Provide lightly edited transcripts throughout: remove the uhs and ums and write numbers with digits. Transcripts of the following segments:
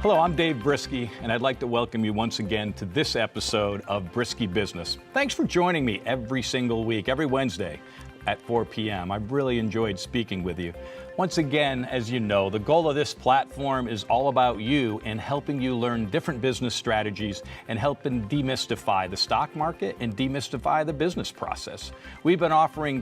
Hello, I'm Dave Briskie, and I'd like to welcome you once again to this episode of Briskie Business. Thanks for joining me every single week, every Wednesday at 4 p.m. I've really enjoyed speaking with you. Once again, as you know, the goal of this platform is all about you and helping you learn different business strategies and helping demystify the stock market and demystify the business process. We've been offering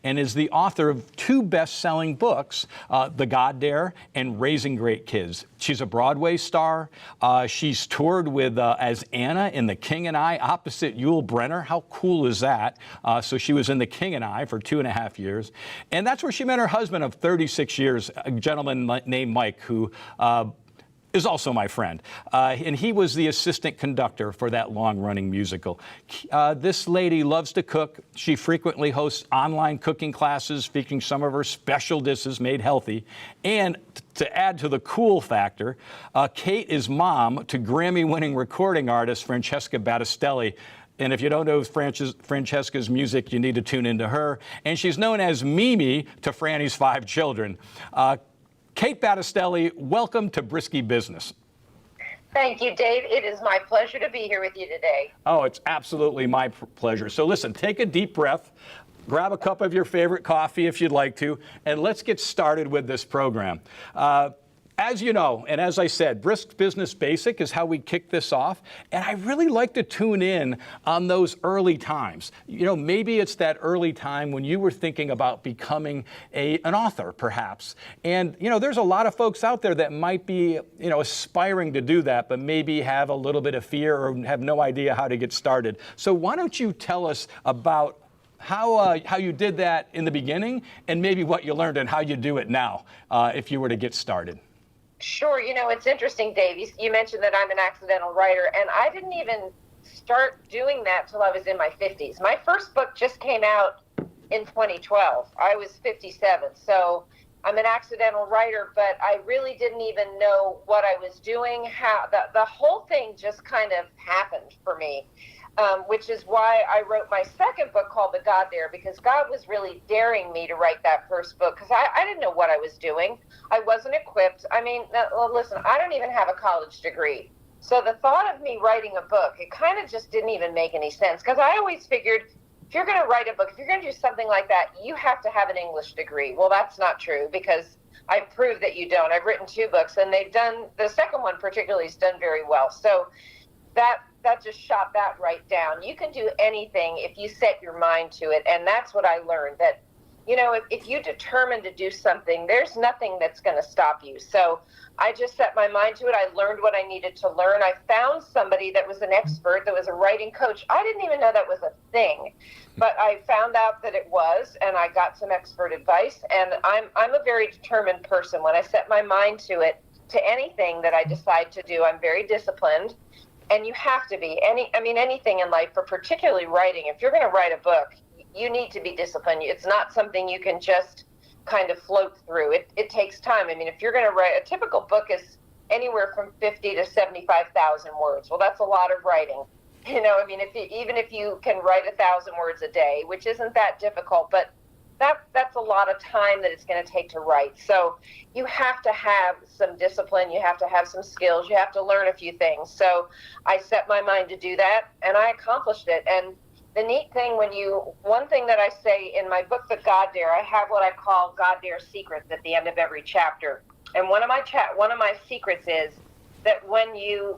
and is the author of two best-selling books, The God Dare and Raising Great Kids. She's a Broadway star. She's toured with as Anna in The King and I opposite Yul Brynner. How cool is that? So she was in The King and I for 2.5 years. And that's where she met her husband of 36 years, a gentleman named Mike, who is also my friend. And he was the assistant conductor for that long-running musical. This lady loves to cook. She frequently hosts online cooking classes featuring some of her special dishes made healthy. And to add to the cool factor, Kate is mom to Grammy-winning recording artist Francesca Battistelli. And if you don't know Francesca's music, you need to tune into her. And she's known as Mimi to Franny's 5 children. Kate Battistelli, welcome to Briskie Business. Thank you, Dave. It is my pleasure to be here with you today. Oh, it's absolutely my pleasure. So listen, take a deep breath, grab a cup of your favorite coffee if you'd like to, and let's get started with this program. As you know, and as I said, Brisk Business Basic is how we kick this off. And I really like to tune in on those early times. You know, maybe it's that early time when you were thinking about becoming an author, perhaps. And, you know, there's a lot of folks out there that might be, you know, aspiring to do that, but maybe have a little bit of fear or have no idea how to get started. So why don't you tell us about how you did that in the beginning and maybe what you learned and how you do it now if you were to get started? Sure. You know, it's interesting, Dave. You mentioned that I'm an accidental writer, and I didn't even start doing that till I was in my 50s. My first book just came out in 2012. I was 57, so I'm an accidental writer, but I really didn't even know what I was doing. How the whole thing just kind of happened for me. Which is why I wrote my second book called The God Dare, because God was really daring me to write that first book, because I didn't know what I was doing. I wasn't equipped. I mean, listen, I don't even have a college degree. So the thought of me writing a book, it kind of just didn't even make any sense, because I always figured if you're going to write a book, if you're going to do something like that, you have to have an English degree. Well, that's not true, because I've proved that you don't. I've written 2 books, and the second one particularly has done very well. So that just shot that right down. You can do anything if you set your mind to it. And that's what I learned, that, you know, if you determine to do something, there's nothing that's going to stop you. So I just set my mind to it. I learned what I needed to learn. I found somebody that was an expert, that was a writing coach. I didn't even know that was a thing, but I found out that it was, and I got some expert advice. And I'm a very determined person. When I set my mind to it, to anything that I decide to do, I'm very disciplined. And you have to be. Anything in life, but particularly writing. If you're going to write a book, you need to be disciplined. It's not something you can just kind of float through. It takes time. I mean, if you're going to write, a typical book is anywhere from 50 to 75,000 words. Well, that's a lot of writing. You know, I mean, even if you can write 1,000 words a day, which isn't that difficult, but that's a lot of time that it's going to take to write. So you have to have some discipline. You have to have some skills. You have to learn a few things. So I set my mind to do that, and I accomplished it. And the neat thing, one thing that I say in my book, The God Dare, I have what I call God Dare secrets at the end of every chapter. And one of my secrets is that when you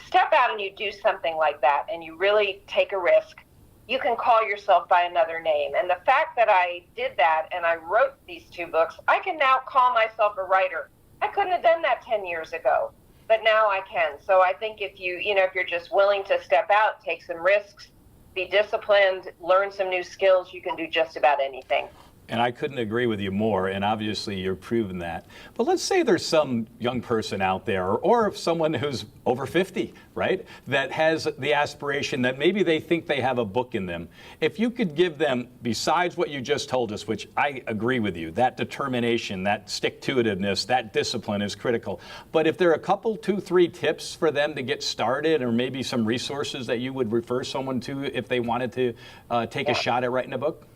step out and you do something like that, and you really take a risk, you can call yourself by another name. And the fact that I did that and I wrote these 2 books, I can now call myself a writer. I couldn't have done that 10 years ago, but now I can. So I think if if you're just willing to step out, take some risks, be disciplined, learn some new skills, you can do just about anything. And I couldn't agree with you more, and obviously you're proving that. But let's say there's some young person out there, or someone who's over 50, right, that has the aspiration that maybe they think they have a book in them. If you could give them, besides what you just told us, which I agree with you, that determination, that stick-to-itiveness, that discipline is critical. But if there are a couple, 2, 3 tips for them to get started, or maybe some resources that you would refer someone to if they wanted to take a shot at writing a book?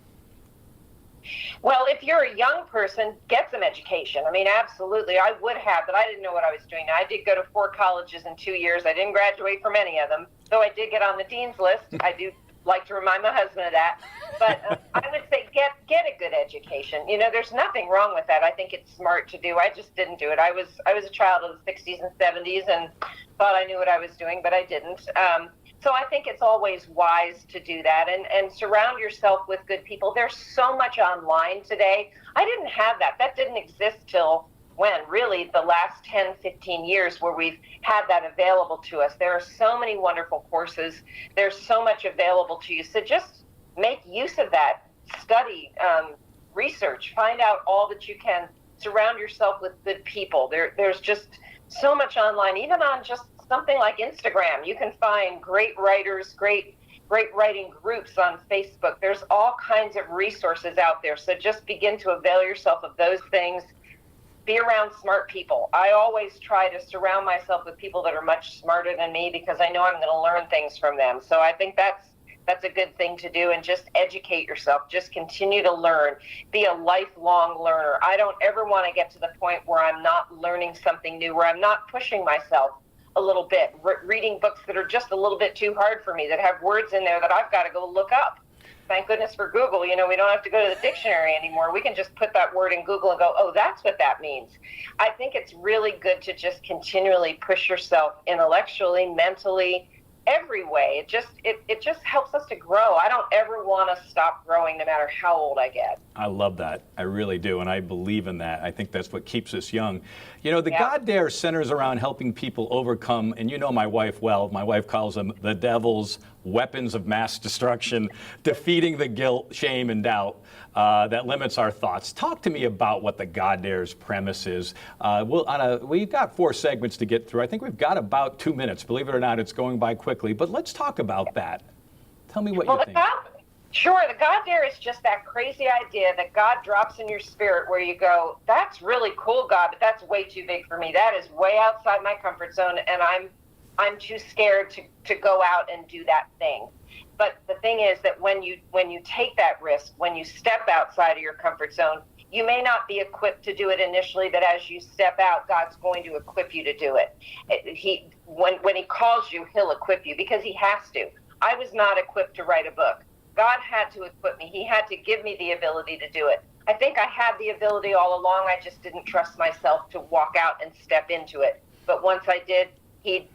Well, if you're a young person, get some education. I mean, absolutely. I would have, but I didn't know what I was doing. I did go to 4 colleges in 2 years. I didn't graduate from any of them, though I did get on the dean's list. I do like to remind my husband of that. But I would say get a good education. There's nothing wrong with that. I think it's smart to do. I just didn't do it. I was a child of the 60s and 70s and thought I knew what I was doing, but I didn't. So I think it's always wise to do that and surround yourself with good people. There's so much online today. I didn't have that. That didn't exist till when? Really the last 10, 15 years where we've had that available to us. There are so many wonderful courses. There's so much available to you. So just make use of that. Study, research, find out all that you can. Surround yourself with good people. There's just so much online, even on just something like Instagram. You can find great writers, great writing groups on Facebook. There's all kinds of resources out there. So just begin to avail yourself of those things. Be around smart people. I always try to surround myself with people that are much smarter than me because I know I'm going to learn things from them. So I think that's a good thing to do, and just educate yourself. Just continue to learn. Be a lifelong learner. I don't ever want to get to the point where I'm not learning something new, where I'm not pushing myself a little bit, reading books that are just a little bit too hard for me, that have words in there that I've got to go look up. Thank goodness for Google. We don't have to go to the dictionary anymore. We can just put that word in Google and go, oh, that's what that means. I think it's really good to just continually push yourself intellectually, mentally, every way. It just helps us to grow. I don't ever want to stop growing no matter how old I get. I love that. I really do. And I believe in that. I think that's what keeps us young. The God Dare centers around helping people overcome, and you know my wife well. My wife calls them the devil's weapons of mass destruction, defeating the guilt, shame, and doubt that limits our thoughts. Talk to me about what the God Dare's premise is. We've got 4 segments to get through. I think we've got about 2 minutes. Believe it or not, it's going by quickly. But let's talk about that. Tell me what you think. Sure. The God Dare is just that crazy idea that God drops in your spirit where you go, that's really cool, God, but that's way too big for me. That is way outside my comfort zone, and I'm too scared to go out and do that thing. But the thing is that when you take that risk, when you step outside of your comfort zone, you may not be equipped to do it initially, but as you step out, God's going to equip you to do it. When he calls you, he'll equip you because he has to. I was not equipped to write a book. God had to equip me. He had to give me the ability to do it. I think I had the ability all along. I just didn't trust myself to walk out and step into it. But once I did, he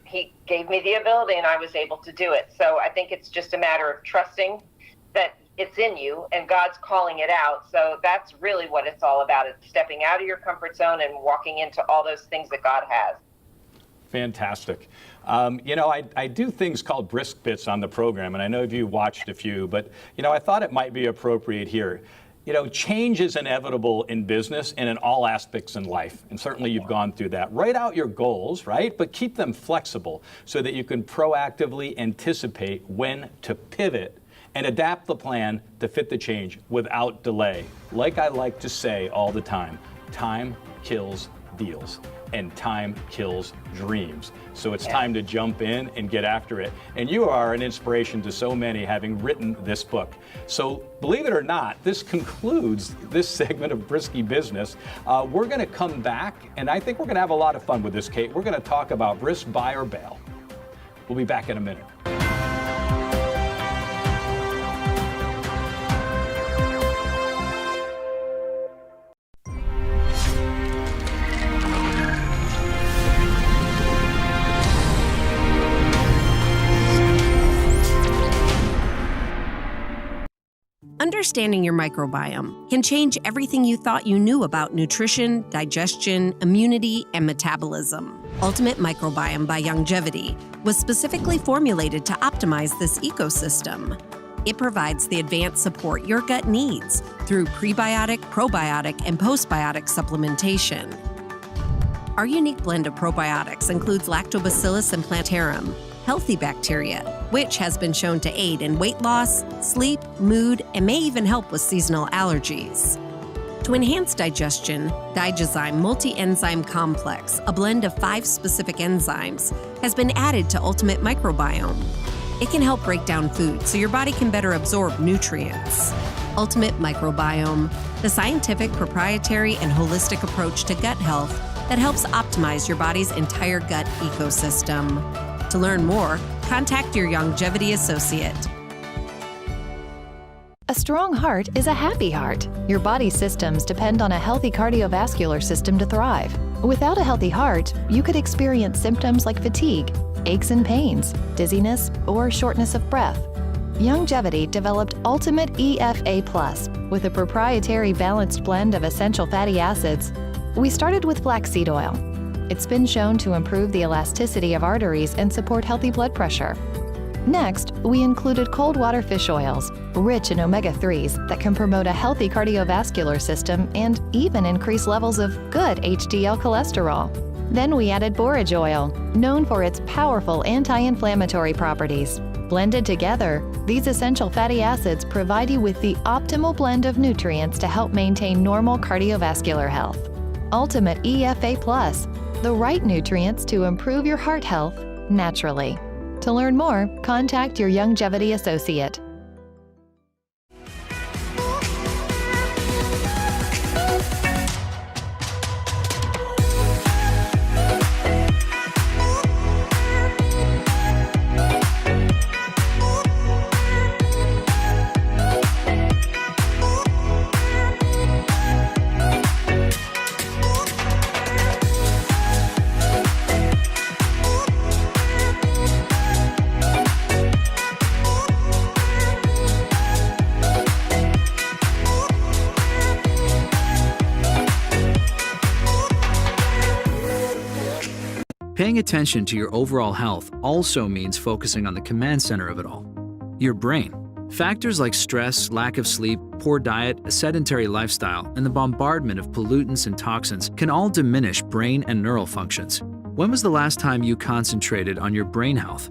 gave me the ability and I was able to do it. So I think it's just a matter of trusting that it's in you and God's calling it out. So that's really what it's all about. It's stepping out of your comfort zone and walking into all those things that God has. Fantastic. I do things called brisk bits on the program, and I know you watched a few, but, I thought it might be appropriate here. Change is inevitable in business and in all aspects in life, and certainly you've gone through that. Write out your goals, right, but keep them flexible so that you can proactively anticipate when to pivot and adapt the plan to fit the change without delay. Like I like to say all the time kills deals. And time kills dreams. So it's time to jump in and get after it. And you are an inspiration to so many, having written this book. So believe it or not, this concludes this segment of Briskie Business. We're going to come back, and I think we're going to have a lot of fun with this, Kate. We're going to talk about brisk buy or bail. We'll be back in a minute. Understanding your microbiome can change everything you thought you knew about nutrition, digestion, immunity, and metabolism. Ultimate Microbiome by Youngevity was specifically formulated to optimize this ecosystem. It provides the advanced support your gut needs through prebiotic, probiotic, and postbiotic supplementation. Our unique blend of probiotics includes Lactobacillus and Plantarum, healthy bacteria, which has been shown to aid in weight loss, sleep, mood, and may even help with seasonal allergies. To enhance digestion, Digizyme Multi-Enzyme Complex, a blend of 5 specific enzymes, has been added to Ultimate Microbiome. It can help break down food so your body can better absorb nutrients. Ultimate Microbiome, the scientific, proprietary, and holistic approach to gut health that helps optimize your body's entire gut ecosystem. To learn more, contact your Youngevity associate. A strong heart is a happy heart. Your body's systems depend on a healthy cardiovascular system to thrive. Without a healthy heart, you could experience symptoms like fatigue, aches and pains, dizziness, or shortness of breath. Youngevity developed Ultimate EFA Plus with a proprietary balanced blend of essential fatty acids. We started with flaxseed oil. It's been shown to improve the elasticity of arteries and support healthy blood pressure. Next, we included cold water fish oils, rich in omega-3s that can promote a healthy cardiovascular system and even increase levels of good HDL cholesterol. Then we added borage oil, known for its powerful anti-inflammatory properties. Blended together, these essential fatty acids provide you with the optimal blend of nutrients to help maintain normal cardiovascular health. Ultimate EFA Plus, the right nutrients to improve your heart health naturally. To learn more, contact your Youngevity associate. Paying attention to your overall health also means focusing on the command center of it all, your brain. Factors like stress, lack of sleep, poor diet, a sedentary lifestyle, and the bombardment of pollutants and toxins can all diminish brain and neural functions. When was the last time you concentrated on your brain health?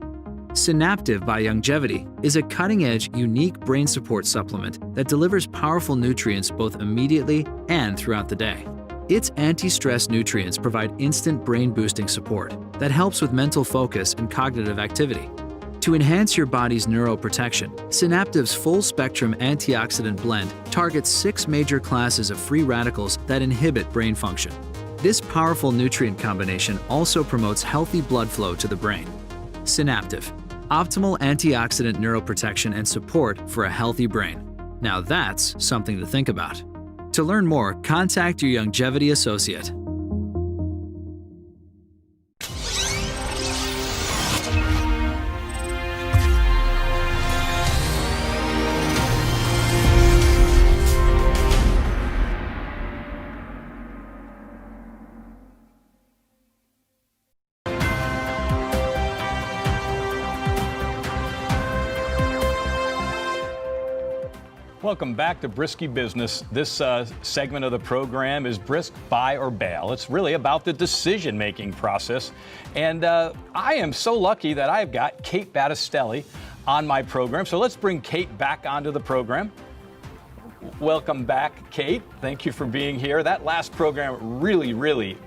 Synaptive by Youngevity is a cutting-edge, unique brain support supplement that delivers powerful nutrients both immediately and throughout the day. Its anti-stress nutrients provide instant brain-boosting support that helps with mental focus and cognitive activity. To enhance your body's neuroprotection, Synaptive's full-spectrum antioxidant blend targets 6 major classes of free radicals that inhibit brain function. This powerful nutrient combination also promotes healthy blood flow to the brain. Synaptive, optimal antioxidant neuroprotection and support for a healthy brain. Now that's something to think about. To learn more, contact your Youngevity associate. Welcome back to Briskie Business. This segment of the program is Brisk, Buy, or Bail. It's really about the decision-making process. And I am so lucky that I've got Kate Battistelli on my program. So let's bring Kate back onto the program. Welcome back, Kate. Thank you for being here. That last program really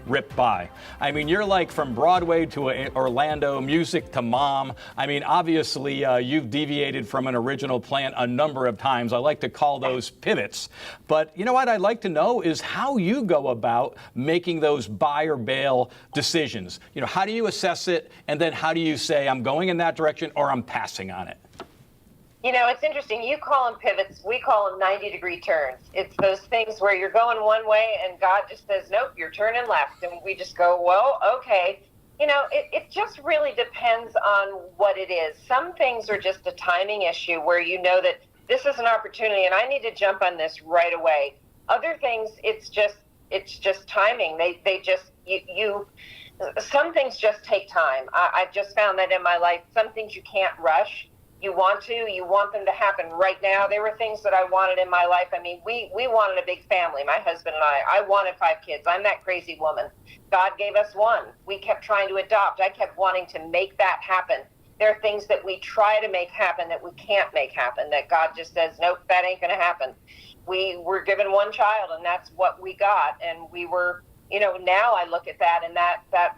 ripped by. I mean, you're like from Broadway to Orlando, music to mom. I mean, obviously, you've deviated from an original plan a number of times. I like to call those pivots. But you know what I'd like to know is how you go about making those buy or bail decisions. You know, how do you assess it? And then how do you say, I'm going in that direction or I'm passing on it? You know, it's interesting. You call them pivots. We call them 90-degree turns. It's those things where you're going one way and God just says, nope, you're turning left. And we just go, well, okay. You know, it just really depends on what it is. Some things are just a timing issue where you know that this is an opportunity and I need to jump on this right away. Other things, it's just timing. They just, some things just take time. I've just found that in my life, some things you can't rush. You want them to happen right now. There were things that I wanted in my life. I mean, we wanted a big family, my husband and I wanted 5 kids. I'm that crazy woman. God gave us 1. We kept trying to adopt. I kept wanting to make that happen. There are things that we try to make happen that we can't make happen, that God just says, nope, that ain't going to happen. We were given 1 child, and that's what we got. And we were, now I look at that, and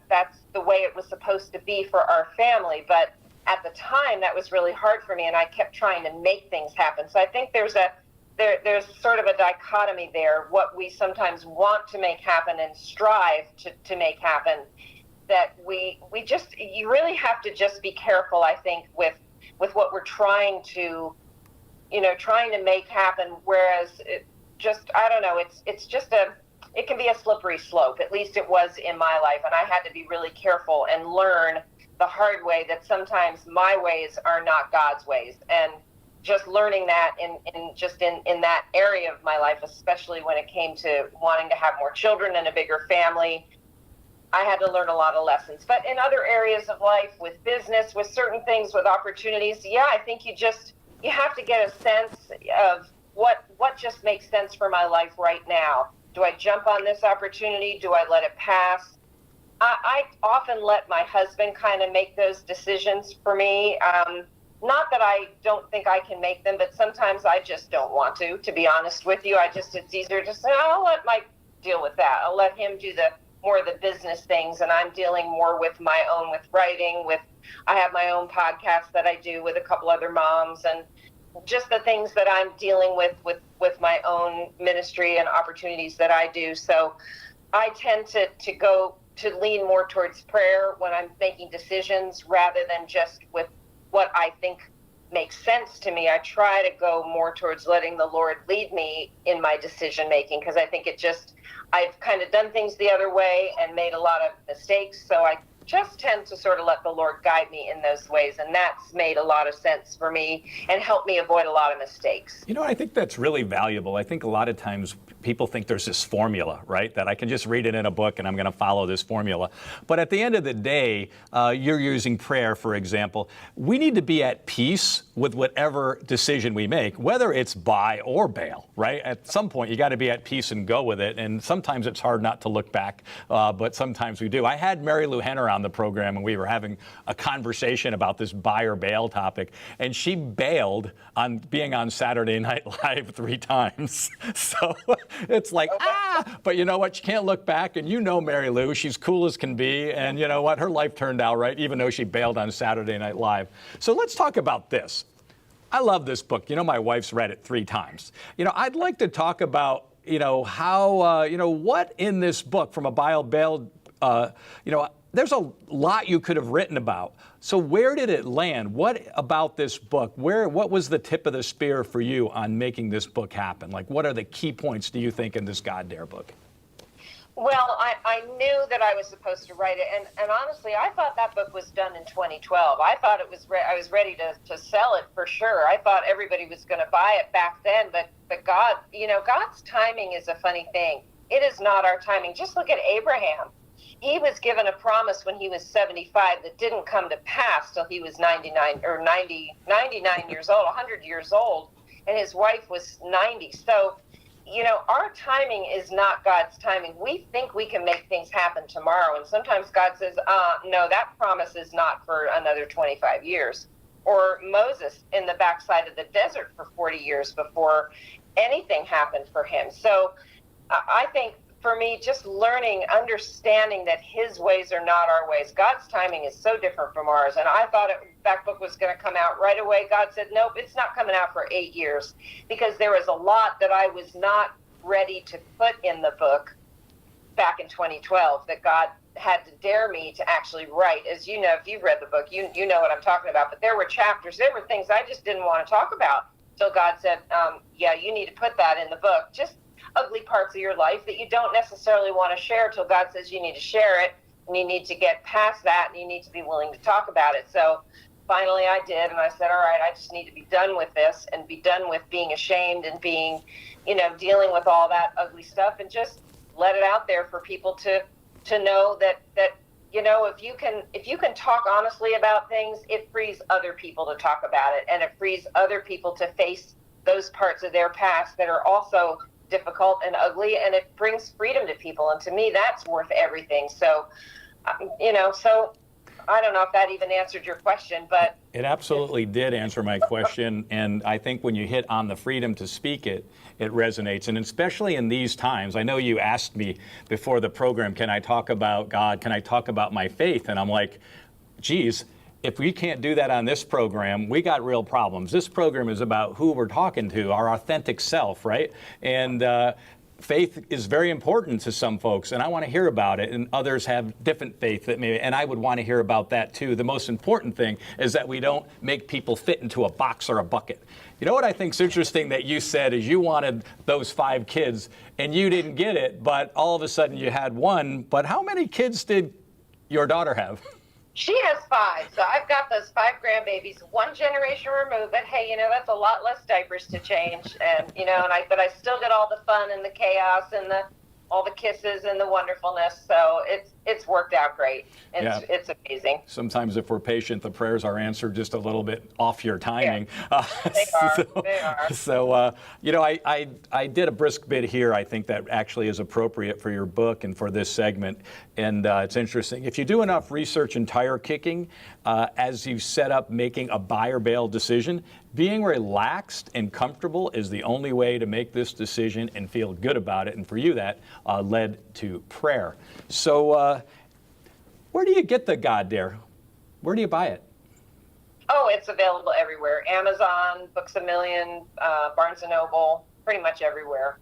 that's the way it was supposed to be for our family. But at the time, that was really hard for me, and I kept trying to make things happen. So I think there's sort of a dichotomy there, what we sometimes want to make happen and strive to make happen, that you really have to just be careful, I think, with what we're trying to make happen, whereas I don't know, it can be a slippery slope. At least it was in my life, and I had to be really careful and learn the hard way that sometimes my ways are not God's ways. And just learning that in that area of my life, especially when it came to wanting to have more children and a bigger family, I had to learn a lot of lessons. But in other areas of life, with business, with certain things, with opportunities, I think you have to get a sense of what just makes sense for my life right now. Do I jump on this opportunity? Do I let it pass? I often let my husband kind of make those decisions for me. Not that I don't think I can make them, but sometimes I just don't want to be honest with you. It's easier to say, I'll let Mike deal with that. I'll let him do more of the business things, and I'm dealing more with my own, with writing, I have my own podcast that I do with a couple other moms, and just the things that I'm dealing with my own ministry and opportunities that I do. So I tend to lean more towards prayer when I'm making decisions rather than just with what I think makes sense to me. I try to go more towards letting the Lord lead me in my decision making, because I think I've kind of done things the other way and made a lot of mistakes. So I just tend to sort of let the Lord guide me in those ways. And that's made a lot of sense for me and helped me avoid a lot of mistakes. I think that's really valuable. I think a lot of times people think there's this formula, right? That I can just read it in a book and I'm going to follow this formula. But at the end of the day, you're using prayer, for example. We need to be at peace with whatever decision we make, whether it's buy or bail, right? At some point, you got to be at peace and go with it. And sometimes it's hard not to look back, but sometimes we do. I had Mary Lou Henner on the program, and we were having a conversation about this buy or bail topic, and she bailed on being on Saturday Night Live 3 times. So it's like, but you know what? You can't look back, and Mary Lou, she's cool as can be, and you know what? Her life turned out right, even though she bailed on Saturday Night Live. So let's talk about this. I love this book. My wife's read it 3 times. I'd like to talk about, how, what in this book from a buy or bail, there's a lot you could have written about. So where did it land? What about this book? What was the tip of the spear for you on making this book happen? Like, what are the key points, do you think, in this God Dare book? Well, I knew that I was supposed to write it, and honestly, I thought that book was done in 2012. I thought I was ready to sell it for sure. I thought everybody was going to buy it back then, but God, God's timing is a funny thing. It is not our timing. Just look at Abraham. He was given a promise when he was 75 that didn't come to pass till he was 99 years old, 100 years old, and his wife was 90. So, our timing is not God's timing. We think we can make things happen tomorrow, and sometimes God says, no, that promise is not for another 25 years. Or Moses in the backside of the desert for 40 years before anything happened for him. So I think, for me, just understanding that his ways are not our ways. God's timing is so different from ours. And I thought that book was going to come out right away. God said, nope, it's not coming out for 8 years, because there was a lot that I was not ready to put in the book back in 2012 that God had to dare me to actually write. As you know, if you've read the book, you know what I'm talking about. But there were chapters, there were things I just didn't want to talk about. So God said, you need to put that in the book. Just ugly parts of your life that you don't necessarily want to share till God says you need to share it, and you need to get past that, and you need to be willing to talk about it. So finally I did. And I said, all right, I just need to be done with this and be done with being ashamed and being, dealing with all that ugly stuff, and just let it out there for people to know that if you can talk honestly about things, it frees other people to talk about it, and it frees other people to face those parts of their past that are also difficult and ugly, and it brings freedom to people. And to me, that's worth everything. So, so I don't know if that even answered your question, but it absolutely did answer my question. And I think when you hit on the freedom to speak it, it resonates. And especially in these times, I know you asked me before the program, can I talk about God? Can I talk about my faith? And I'm like, geez, if we can't do that on this program, we got real problems. This program is about who we're talking to, our authentic self, right? And faith is very important to some folks, and I want to hear about it, and others have different faith that maybe, and I would want to hear about that too. The most important thing is that we don't make people fit into a box or a bucket. You know what I think is interesting that you said is you wanted those 5 kids and you didn't get it, but all of a sudden you had one. But how many kids did your daughter have? She has 5, so I've got those 5 grandbabies, one generation removed. But hey, that's a lot less diapers to change, and but I still get all the fun and the chaos and all the kisses and the wonderfulness. So it's worked out great. It's amazing. Sometimes if we're patient, the prayers are answered just a little bit off your timing. Yeah. They are. So, I did a brisk bit here, I think, that actually is appropriate for your book and for this segment. And it's interesting. If you do enough research and tire kicking, as you set up making a buy or bail decision, being relaxed and comfortable is the only way to make this decision and feel good about it. And for you, that led to prayer. So where do you get the God Dare? Where do you buy it? Oh, it's available everywhere. Amazon, Books A Million, Barnes & Noble, pretty much everywhere.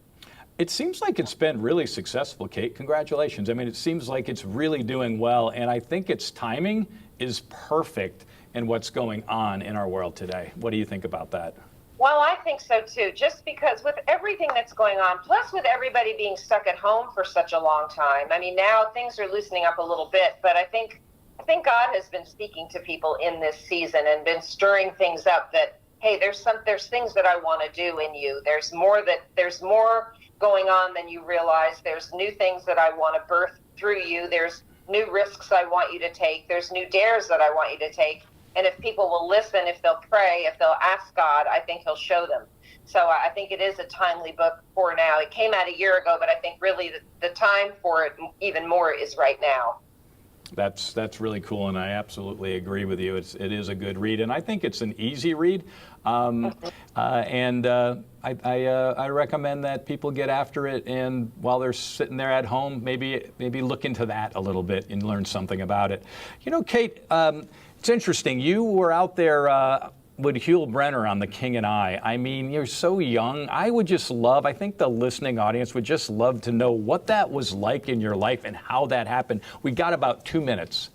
It seems like it's been really successful, Kate. Congratulations. I mean, it seems like it's really doing well, and I think its timing is perfect in what's going on in our world today. What do you think about that? Well, I think so too, just because with everything that's going on, plus with everybody being stuck at home for such a long time. I mean, now things are loosening up a little bit, but I think God has been speaking to people in this season and been stirring things up that, hey, there's things that I want to do in you. There's more going on than you realize. There's new things that I want to birth through you. There's new risks I want you to take. There's new dares that I want you to take. And if people will listen, if they'll pray, if they'll ask God, I think he'll show them. So I think it is a timely book for now. It came out a year ago, but I think really the time for it even more is right now. That's really cool, and I absolutely agree with you. It is a good read, and I think it's an easy read. I recommend that people get after it, and while they're sitting there at home, maybe look into that a little bit and learn something about it. Kate, it's interesting. You were out there with Hugh Brenner on The King and I. I mean, you're so young. I think the listening audience would just love to know what that was like in your life and how that happened. We got about 2 minutes.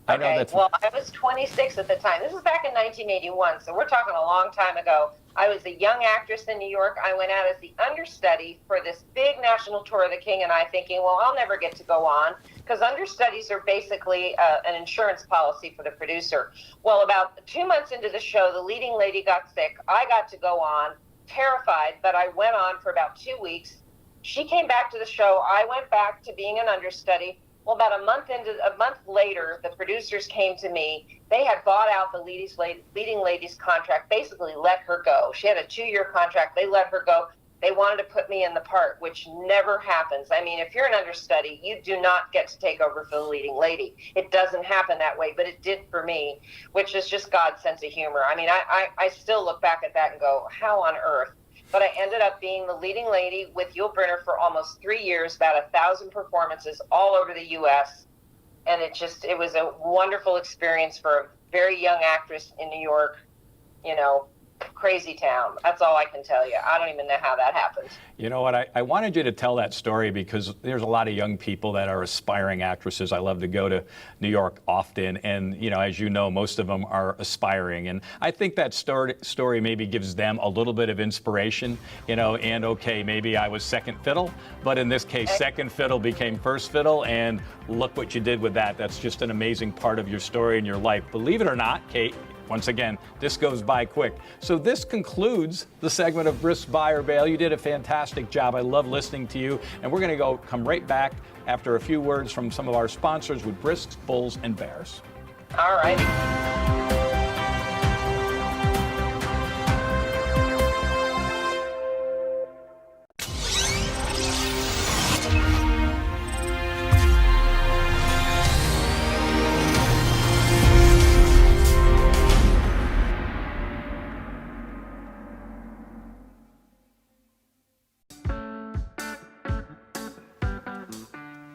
Okay, well, I was 26 at the time. This is back in 1981, so we're talking a long time ago. I was a young actress in New York. I went out as the understudy for this big national tour of The King and I, thinking, well, I'll never get to go on, because understudies are basically an insurance policy for the producer. Well, about 2 months into the show, the leading lady got sick. I got to go on, terrified, but I went on for about 2 weeks. She came back to the show. I went back to being an understudy. Well, about a month later, the producers came to me. They had bought out the leading lady's contract, basically let her go. She had a 2-year contract. They let her go. They wanted to put me in the part, which never happens. I mean, if you're an understudy, you do not get to take over for the leading lady. It doesn't happen that way, but it did for me, which is just God's sense of humor. I mean, I still look back at that and go, how on earth? But I ended up being the leading lady with Yul Brynner for almost 3 years, about 1,000 performances all over the U.S. And it was a wonderful experience for a very young actress in New York, crazy town. That's all I can tell you. I don't even know how that happened. You know what? I wanted you to tell that story because there's a lot of young people that are aspiring actresses. I love to go to New York often, and as you know, most of them are aspiring. And I think that story maybe gives them a little bit of inspiration. And okay, maybe I was second fiddle, but in this case, second fiddle became first fiddle, and look what you did with that. That's just an amazing part of your story and your life. Believe it or not, Kate, Once again, this goes by quick. So this concludes the segment of Brisk Buy or Bail. You did a fantastic job. I love listening to you. And we're going to come right back after a few words from some of our sponsors with Brisks, Bulls, and Bears. All righty.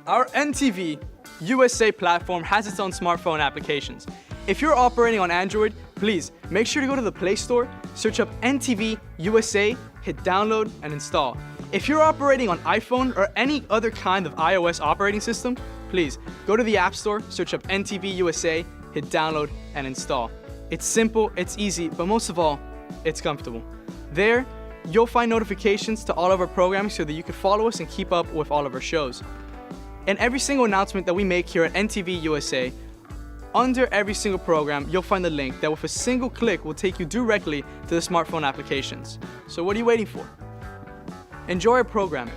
Our NTV USA platform has its own smartphone applications. If you're operating on Android, please make sure to go to the Play Store, search up NTV USA, hit download and install. If you're operating on iPhone or any other kind of iOS operating system, please go to the App Store, search up NTV USA, hit download and install. It's simple, it's easy, but most of all, it's comfortable. There, you'll find notifications to all of our programming so that you can follow us and keep up with all of our shows. And every single announcement that we make here at NTV USA, under every single program, you'll find a link that with a single click will take you directly to the smartphone applications. So what are you waiting for? Enjoy our programming.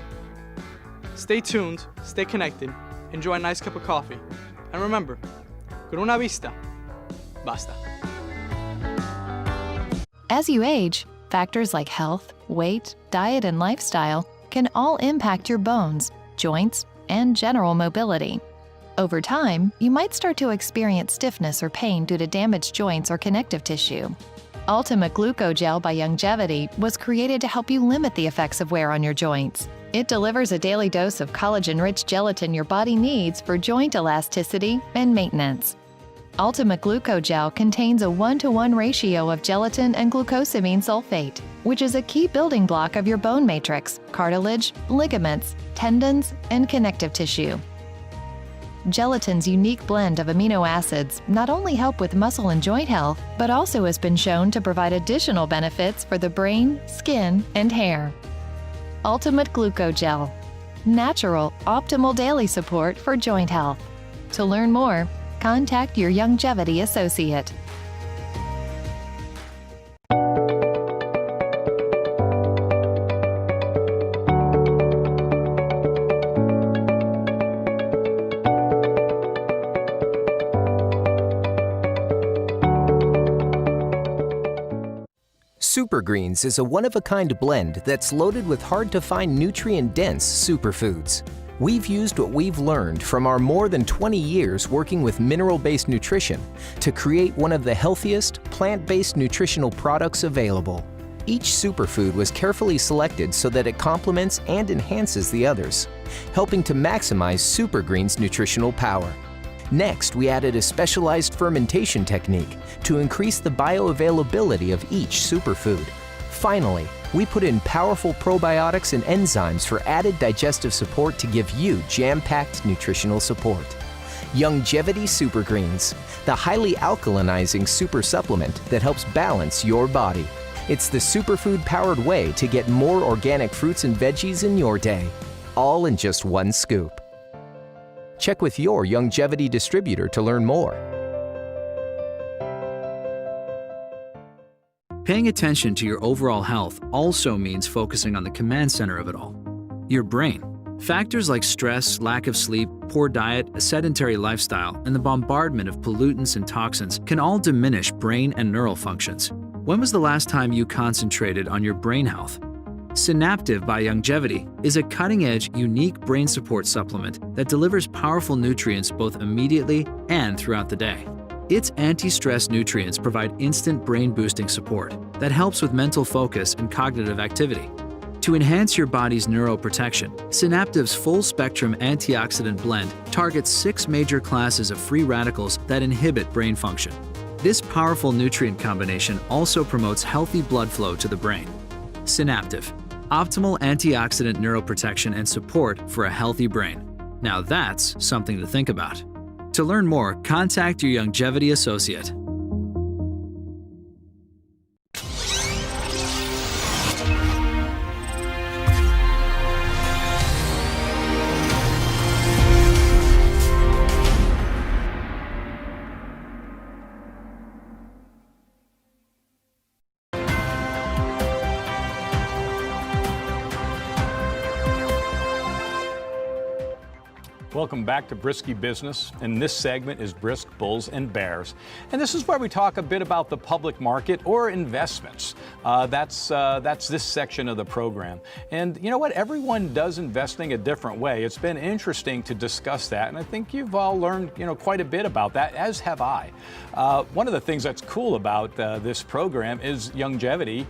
Stay tuned, stay connected, enjoy a nice cup of coffee. And remember, con una vista, basta. As you age, factors like health, weight, diet, and lifestyle can all impact your bones, joints, and general mobility. Over time, you might start to experience stiffness or pain due to damaged joints or connective tissue. Ultimate Glucogel by Youngevity was created to help you limit the effects of wear on your joints. It delivers a daily dose of collagen-rich gelatin your body needs for joint elasticity and maintenance. Ultimate Glucogel contains a 1-to-1 ratio of gelatin and glucosamine sulfate, which is a key building block of your bone matrix, cartilage, ligaments, tendons, and connective tissue. Gelatin's unique blend of amino acids not only help with muscle and joint health, but also has been shown to provide additional benefits for the brain, skin, and hair. Ultimate Glucogel. Natural, optimal daily support for joint health. To learn more, contact your Youngevity associate. Super Greens is a one-of-a-kind blend that's loaded with hard-to-find nutrient-dense superfoods. We've used what we've learned from our more than 20 years working with mineral-based nutrition to create one of the healthiest, plant-based nutritional products available. Each superfood was carefully selected so that it complements and enhances the others, helping to maximize Super Greens' nutritional power. Next, we added a specialized fermentation technique to increase the bioavailability of each superfood. Finally, we put in powerful probiotics and enzymes for added digestive support to give you jam-packed nutritional support. Youngevity Super Greens, the highly alkalinizing super supplement that helps balance your body. It's the superfood-powered way to get more organic fruits and veggies in your day, all in just one scoop. Check with your Youngevity distributor to learn more. Paying attention to your overall health also means focusing on the command center of it all, your brain. Factors like stress, lack of sleep, poor diet, a sedentary lifestyle, and the bombardment of pollutants and toxins can all diminish brain and neural functions. When was the last time you concentrated on your brain health? Synaptive by Youngevity is a cutting-edge, unique brain support supplement that delivers powerful nutrients both immediately and throughout the day. Its anti-stress nutrients provide instant brain-boosting support that helps with mental focus and cognitive activity. To enhance your body's neuroprotection, Synaptive's full-spectrum antioxidant blend targets 6 major classes of free radicals that inhibit brain function. This powerful nutrient combination also promotes healthy blood flow to the brain. Synaptive, optimal antioxidant neuroprotection and support for a healthy brain. Now that's something to think about. To learn more, contact your Youngevity associate. Welcome back to Briskie Business, and this segment is Brisk Bulls and Bears. And this is where we talk a bit about the public market or investments. That's this section of the program. And you know what? Everyone does investing a different way. It's been interesting to discuss that, and I think you've all learned quite a bit about that, as have I. One of the things that's cool about this program is Longevity,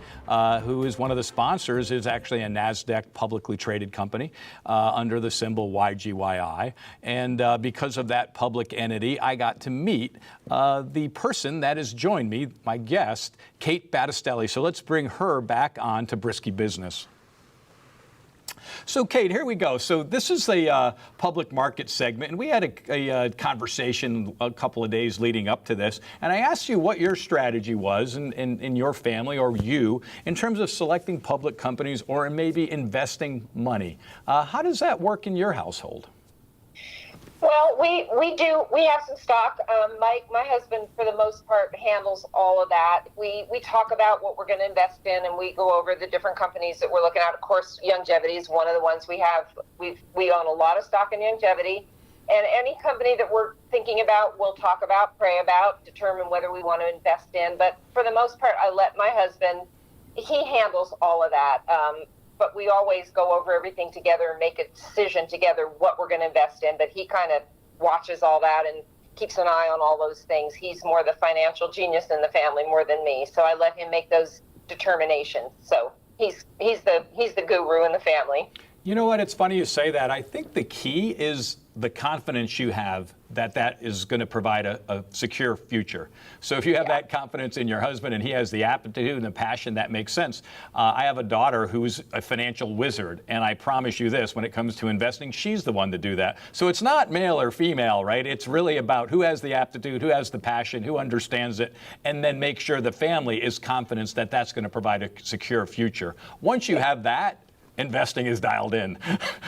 who is one of the sponsors, is actually a NASDAQ publicly traded company under the symbol YGYI. And because of that public entity, I got to meet the person that has joined me, my guest, Kate Battistelli. So let's bring her back on to Briskie Business. So, Kate, here we go. So this is a public market segment, and we had a conversation a couple of days leading up to this, and I asked you what your strategy was in your family or you in terms of selecting public companies or maybe investing money. How does that work in your household? Well, we have some stock. Mike, my husband, for the most part, handles all of that. We talk about what we're going to invest in, and we go over the different companies that we're looking at. Of course, Longevity is one of the ones we have. We own a lot of stock in Longevity, and any company that we're thinking about, we'll talk about, pray about, determine whether we want to invest in. But for the most part, I let my husband, he handles all of that. But we always go over everything together and make a decision together what we're going to invest in. But he kind of watches all that and keeps an eye on all those things. He's more the financial genius in the family more than me, so I let him make those determinations. So he's the guru in the family. You know what? It's funny you say that. I think the key is the confidence you have that is going to provide a secure future. So if you have that confidence in your husband and he has the aptitude and the passion, that makes sense. I have a daughter who's a financial wizard, and I promise you this, when it comes to investing, she's the one to do that. So it's not male or female, right? It's really about who has the aptitude, who has the passion, who understands it, and then make sure the family is confident that that's going to provide a secure future. Once you have that, investing is dialed in.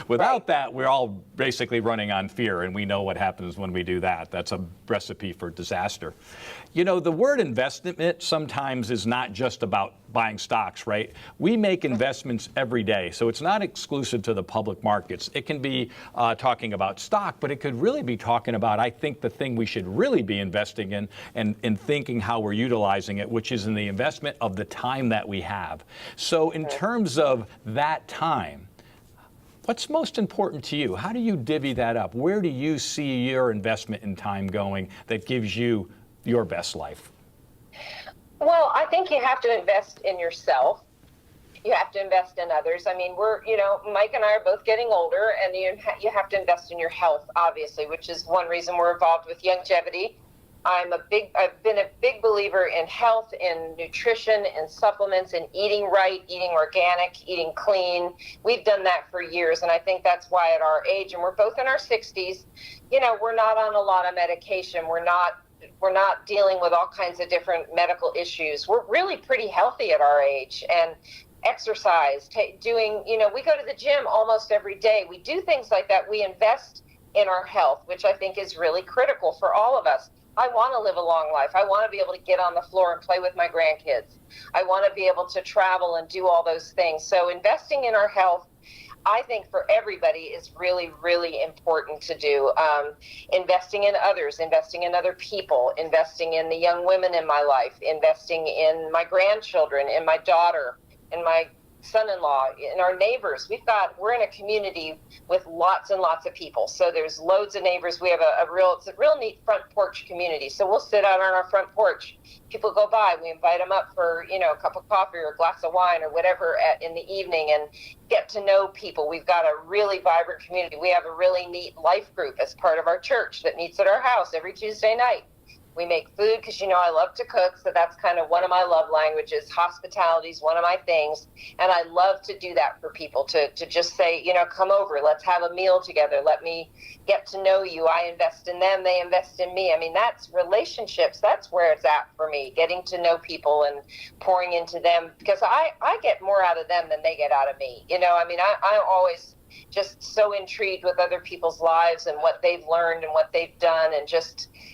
Without that, we're all basically running on fear, and we know what happens when we do that. That's a recipe for disaster. You know, the word investment sometimes is not just about buying stocks, right? We make investments every day, so it's not exclusive to the public markets. It can be talking about stock, but it could really be talking about, I think, the thing we should really be investing in and thinking how we're utilizing it, which is in the investment of the time that we have. So in terms of that time, what's most important to you? How do you divvy that up? Where do you see your investment in time going that gives you your best life? Well, I think you have to invest in yourself. You have to invest in others. I mean, Mike and I are both getting older, and you have to invest in your health, obviously, which is one reason we're involved with Longevity. I've been a big believer in health, in nutrition, in supplements, in eating right, eating organic, eating clean. We've done that for years, and I think that's why at our age, and we're both in our 60s, we're not on a lot of medication. We're not dealing with all kinds of different medical issues. We're really pretty healthy at our age, and exercise, we go to the gym almost every day. We do things like that. We invest in our health, which I think is really critical for all of us. I want to live a long life. I want to be able to get on the floor and play with my grandkids. I want to be able to travel and do all those things. So investing in our health, I think for everybody is really, really important to do. Investing in others, investing in other people, investing in the young women in my life, investing in my grandchildren, in my daughter, in my son-in-law, in our neighbors. We're in a community with lots and lots of people. So there's loads of neighbors. We have it's a real neat front porch community. So we'll sit out on our front porch. People go by, we invite them up for, a cup of coffee or a glass of wine or whatever in the evening and get to know people. We've got a really vibrant community. We have a really neat life group as part of our church that meets at our house every Tuesday night. We make food because, I love to cook, so that's kind of one of my love languages. Hospitality is one of my things, and I love to do that for people, to just say, come over, let's have a meal together, let me get to know you. I invest in them, they invest in me. I mean, that's relationships. That's where it's at for me, getting to know people and pouring into them, because I get more out of them than they get out of me. I'm always just so intrigued with other people's lives and what they've learned and what they've done, and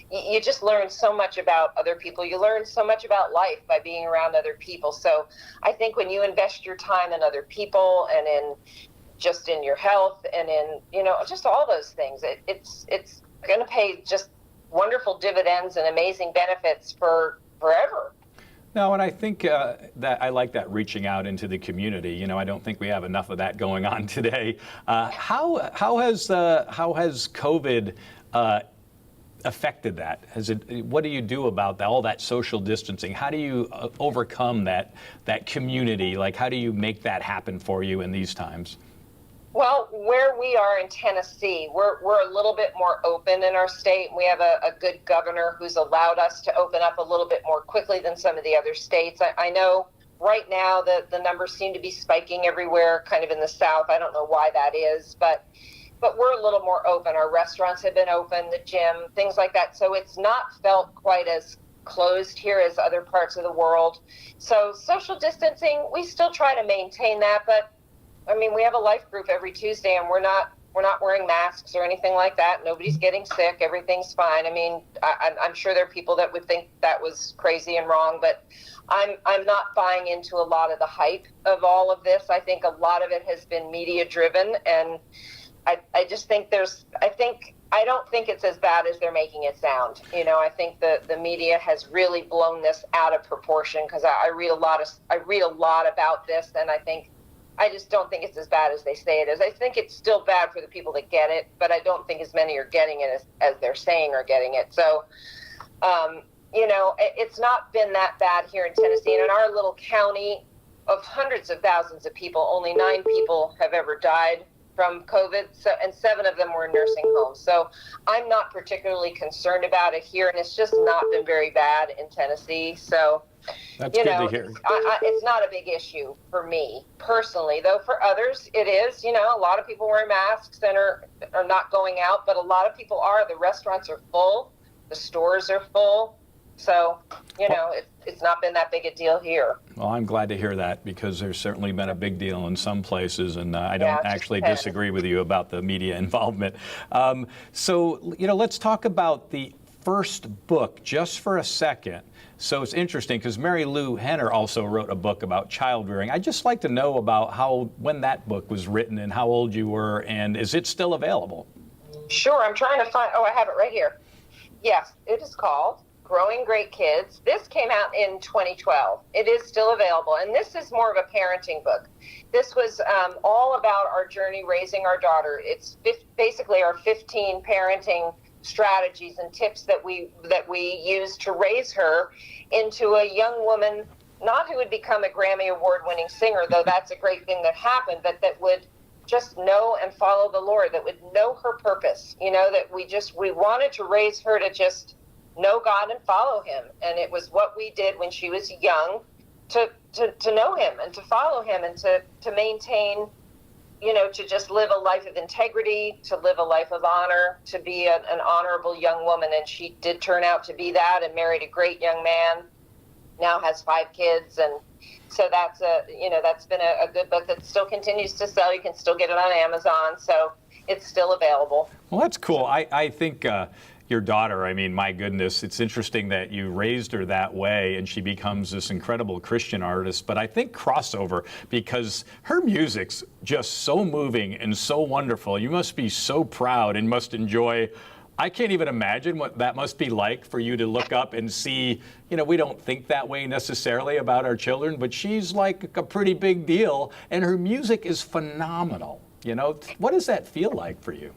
you just learn so much about other people. You learn so much about life by being around other people. So I think when you invest your time in other people and in just in your health and in, just all those things. It's going to pay just wonderful dividends and amazing benefits for forever. No, and I think that I like that reaching out into the community. I don't think we have enough of that going on today. How has COVID affected that? What do you do about that, all that social distancing? How do you overcome that community? Like, how do you make that happen for you in these times? Well, where we are in Tennessee, we're a little bit more open in our state. We have a good governor who's allowed us to open up a little bit more quickly than some of the other states. I know right now the numbers seem to be spiking everywhere, kind of in the South. I don't know why that is, but we're a little more open. Our restaurants have been open, the gym, things like that. So it's not felt quite as closed here as other parts of the world. So social distancing, we still try to maintain that, but we have a life group every Tuesday, and we're not wearing masks or anything like that. Nobody's getting sick. Everything's fine. I'm sure there are people that would think that was crazy and wrong, but I'm not buying into a lot of the hype of all of this. I think a lot of it has been media driven, and I just think I don't think it's as bad as they're making it sound. I think the media has really blown this out of proportion, because I read a lot about this, and I just don't think it's as bad as they say it is. I think it's still bad for the people that get it, but I don't think as many are getting it as they're saying are getting it. So, it's not been that bad here in Tennessee. And in our little county of hundreds of thousands of people, only 9 people have ever died from COVID, and 7 of them were in nursing homes. So I'm not particularly concerned about it here, and it's just not been very bad in Tennessee. So, that's good to hear. It's not a big issue for me personally, though for others it is. A lot of people wear masks and are not going out, but a lot of people are. The restaurants are full, the stores are full. So, it's not been that big a deal here. Well, I'm glad to hear that, because there's certainly been a big deal in some places, and I don't actually disagree with you about the media involvement. So, let's talk about the first book just for a second. So it's interesting, because Mary Lou Henner also wrote a book about child rearing. I'd just like to know about when that book was written and how old you were, and is it still available? Sure, I'm trying to find, I have it right here. Yes, it is called Growing Great Kids. This came out in 2012. It is still available, and this is more of a parenting book. This was all about our journey raising our daughter. It's basically our 15 parenting strategies and tips that we use to raise her into a young woman, not who would become a Grammy award-winning singer, though that's a great thing that happened, but that would just know and follow the Lord, that would know her purpose. That we wanted to raise her to just know God and follow him. And it was what we did when she was young, to know him and to follow him, and to maintain, to just live a life of integrity, to live a life of honor, to be an honorable young woman. And she did turn out to be that, and married a great young man, now has 5 kids. And so that's been a good book that still continues to sell. You can still get it on Amazon. So it's still available. Well, that's cool. I think your daughter, my goodness, it's interesting that you raised her that way and she becomes this incredible Christian artist. But I think crossover, because her music's just so moving and so wonderful. You must be so proud and must enjoy. I can't even imagine what that must be like for you to look up and see, we don't think that way necessarily about our children, but she's like a pretty big deal, and her music is phenomenal. What does that feel like for you?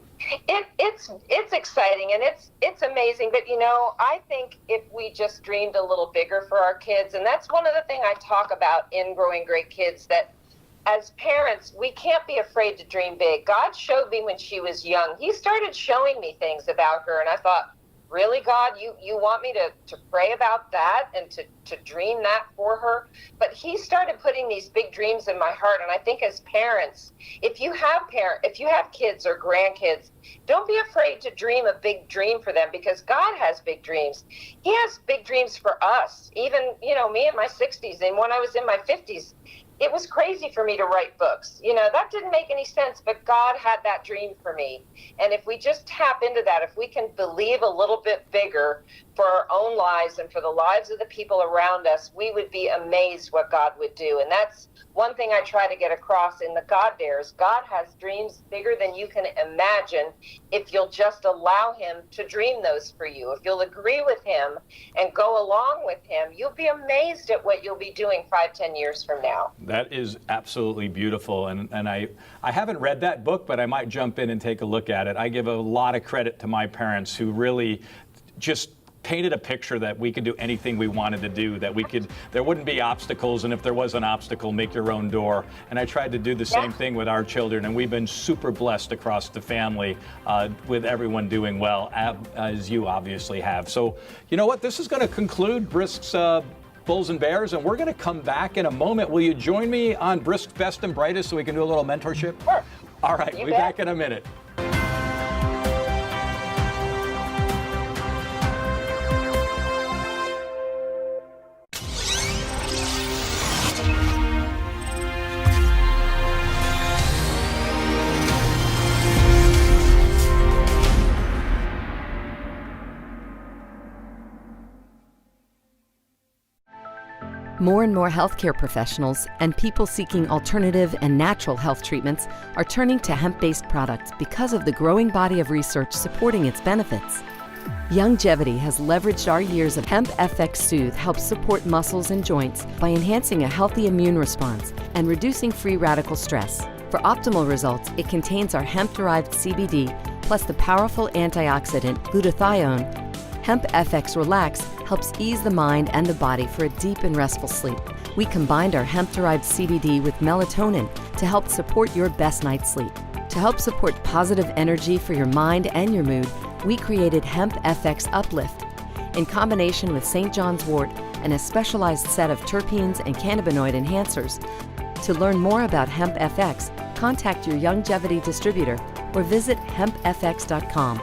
It's exciting, and it's amazing. But I think if we just dreamed a little bigger for our kids, and that's one of the things I talk about in Growing Great Kids, that as parents, we can't be afraid to dream big. God showed me when she was young. He started showing me things about her, and I thought, really, God, you want me to pray about that and to dream that for her? But he started putting these big dreams in my heart. And I think as parents, if you have kids or grandkids, don't be afraid to dream a big dream for them, because God has big dreams. He has big dreams for us. Even, me in my 60s, and when I was in my 50s, it was crazy for me to write books. That didn't make any sense, but God had that dream for me. And if we just tap into that, if we can believe a little bit bigger, for our own lives and for the lives of the people around us, we would be amazed what God would do. And that's one thing I try to get across in the God Dares. God has dreams bigger than you can imagine if you'll just allow him to dream those for you. If you'll agree with him and go along with him, you'll be amazed at what you'll be doing 5-10 years from now. That is absolutely beautiful. And I haven't read that book, but I might jump in and take a look at it. I give a lot of credit to my parents who really just painted a picture that we could do anything we wanted to do, that there wouldn't be obstacles, and if there was an obstacle, make your own door. And I tried to do the same thing with our children, and we've been super blessed across the family with everyone doing well, as you obviously have. So, you know what? This is going to conclude Brisk's Bulls and Bears, and we're going to come back in a moment. Will you join me on Brisk's Best and Brightest so we can do a little mentorship? Sure. All right, we'll be back in a minute. More and more healthcare professionals and people seeking alternative and natural health treatments are turning to hemp-based products because of the growing body of research supporting its benefits. Youngevity has leveraged our years of Hemp FX Soothe helps support muscles and joints by enhancing a healthy immune response and reducing free radical stress. For optimal results, it contains our hemp-derived CBD plus the powerful antioxidant glutathione. Hemp FX Relax helps ease the mind and the body for a deep and restful sleep. We combined our hemp-derived CBD with melatonin to help support your best night's sleep. To help support positive energy for your mind and your mood, we created Hemp FX Uplift. In combination with St. John's wort and a specialized set of terpenes and cannabinoid enhancers. To learn more about Hemp FX, contact your Youngevity distributor or visit hempfx.com.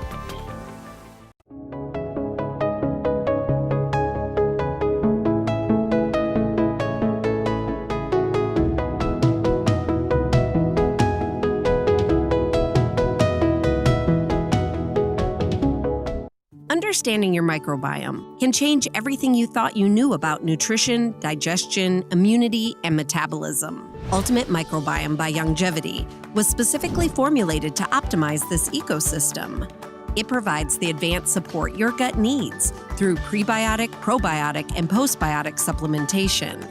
Understanding your microbiome can change everything you thought you knew about nutrition, digestion, immunity, and metabolism. Ultimate Microbiome by Youngevity was specifically formulated to optimize this ecosystem. It provides the advanced support your gut needs through prebiotic, probiotic, and postbiotic supplementation.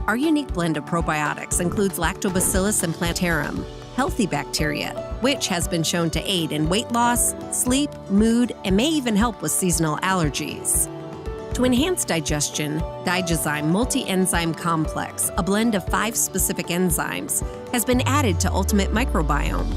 Our unique blend of probiotics includes Lactobacillus and Plantarum, healthy bacteria, which has been shown to aid in weight loss, sleep, mood, and may even help with seasonal allergies. To enhance digestion, Digizyme Multi-Enzyme Complex, a blend of 5 specific enzymes, has been added to Ultimate Microbiome.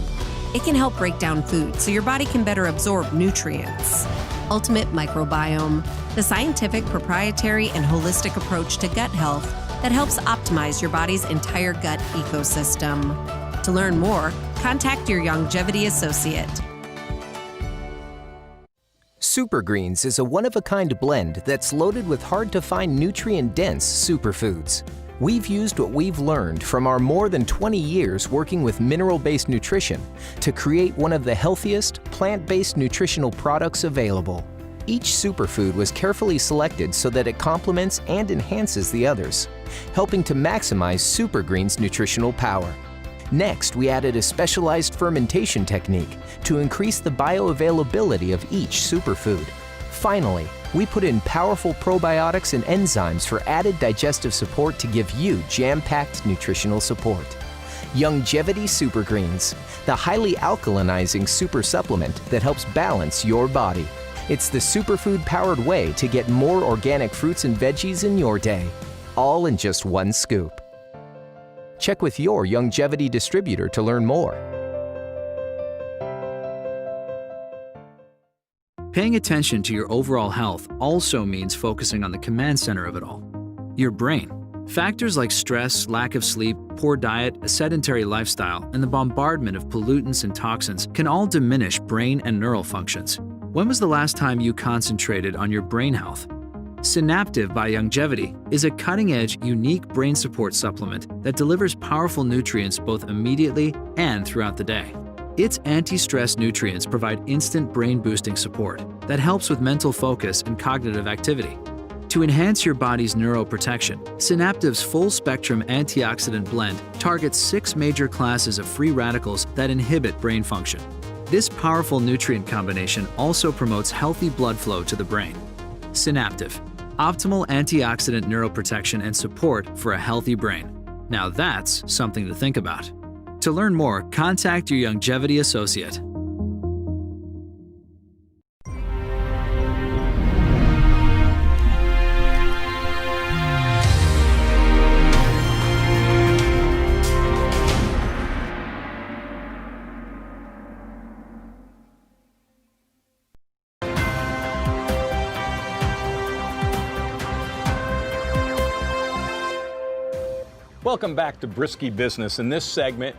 It can help break down food so your body can better absorb nutrients. Ultimate Microbiome, the scientific, proprietary, and holistic approach to gut health that helps optimize your body's entire gut ecosystem. To learn more, contact your Youngevity associate. Super Greens is a one-of-a-kind blend that's loaded with hard-to-find nutrient-dense superfoods. We've used what we've learned from our more than 20 years working with mineral-based nutrition to create one of the healthiest, plant-based nutritional products available. Each superfood was carefully selected so that it complements and enhances the others, helping to maximize Super Greens' nutritional power. Next, we added a specialized fermentation technique to increase the bioavailability of each superfood. Finally, we put in powerful probiotics and enzymes for added digestive support to give you jam-packed nutritional support. Youngevity Super Greens, the highly alkalinizing super supplement that helps balance your body. It's the superfood-powered way to get more organic fruits and veggies in your day, all in just one scoop. Check with your Youngevity distributor to learn more. Paying attention to your overall health also means focusing on the command center of it all, your brain. Factors like stress, lack of sleep, poor diet, a sedentary lifestyle, and the bombardment of pollutants and toxins can all diminish brain and neural functions. When was the last time you concentrated on your brain health? Synaptive by Youngevity is a cutting-edge, unique brain support supplement that delivers powerful nutrients both immediately and throughout the day. Its anti-stress nutrients provide instant brain-boosting support that helps with mental focus and cognitive activity. To enhance your body's neuroprotection, Synaptive's full-spectrum antioxidant blend targets 6 major classes of free radicals that inhibit brain function. This powerful nutrient combination also promotes healthy blood flow to the brain. Synaptive, optimal antioxidant neuroprotection and support for a healthy brain. Now that's something to think about. To learn more, contact your Youngevity associate. Welcome back to Briskie Business, and this segment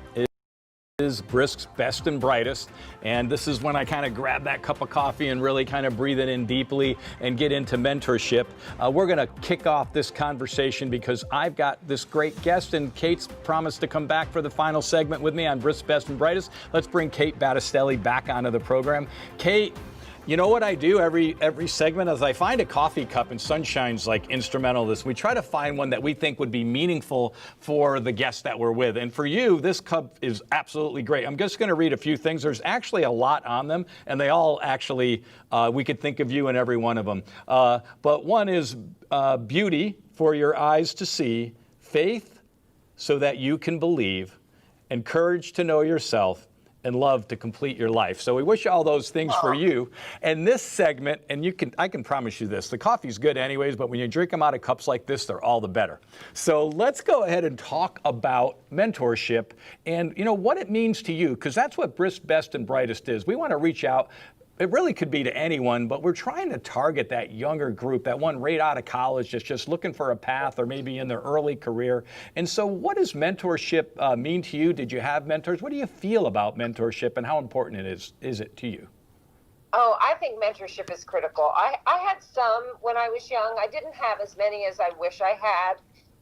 is Brisk's best and brightest, and this is when I kind of grab that cup of coffee and really kind of breathe it in deeply and get into mentorship. We're going to kick off this conversation because I've got this great guest, and Kate's promised to come back for the final segment with me on Brisk's best and brightest. Let's bring Kate Battistelli back onto the program. Kate, you know what I do every segment is I find a coffee cup, and Sunshine's like instrumental in this. We try to find one that we think would be meaningful for the guests that we're with. And for you, this cup is absolutely great. I'm just going to read a few things. There's actually a lot on them, and they all actually, we could think of you in every one of them. But one is beauty for your eyes to see, faith so that you can believe, and courage to know yourself, and love to complete your life. So we wish all those things for you. And this segment, and I can promise you this, the coffee's good anyways, but when you drink them out of cups like this, they're all the better. So let's go ahead and talk about mentorship and what it means to you, because that's what Brisk's Best and Brightest is. We want to reach out. It really could be to anyone, but we're trying to target that younger group, that one right out of college that's just looking for a path or maybe in their early career. And so what does mentorship mean to you? Did you have mentors? What do you feel about mentorship, and how important is it to you? Oh, I think mentorship is critical. I had some when I was young. I didn't have as many as I wish I had,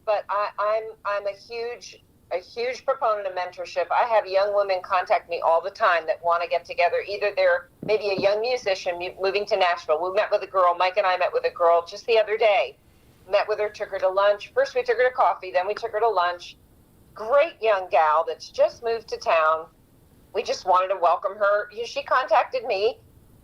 but I'm a huge proponent of mentorship. I have young women contact me all the time that want to get together. Either they're maybe a young musician moving to Nashville. We met with a girl, Mike and I met with a girl just the other day. Met with her, took her to lunch. First we took her to coffee, then we took her to lunch. Great young gal that's just moved to town. We just wanted to welcome her. She contacted me,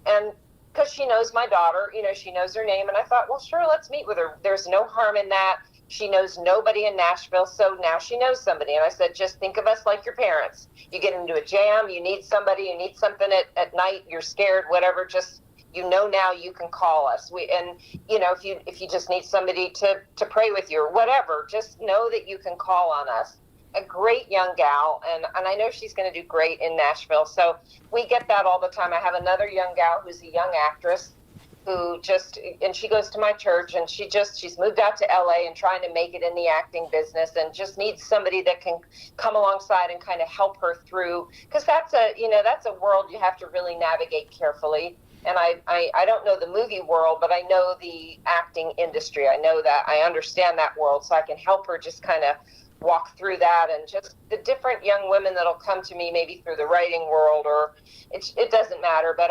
and because she knows my daughter, she knows her name, and I thought, well, sure, let's meet with her. There's no harm in that. She knows nobody in Nashville, so now she knows somebody. And I said, just think of us like your parents. You get into a jam, you need somebody, you need something at night, you're scared, whatever, just, now you can call us. If you just need somebody to pray with you or whatever, just know that you can call on us. A great young gal, and I know she's going to do great in Nashville. So we get that all the time. I have another young gal who's a young actress and she goes to my church, and she's moved out to LA and trying to make it in the acting business, and just needs somebody that can come alongside and kind of help her through, because that's a world you have to really navigate carefully. And I don't know the movie world, but I know the acting industry. I know that, I understand that world, so I can help her just kind of walk through that, and just the different young women that'll come to me maybe through the writing world, or it doesn't matter, but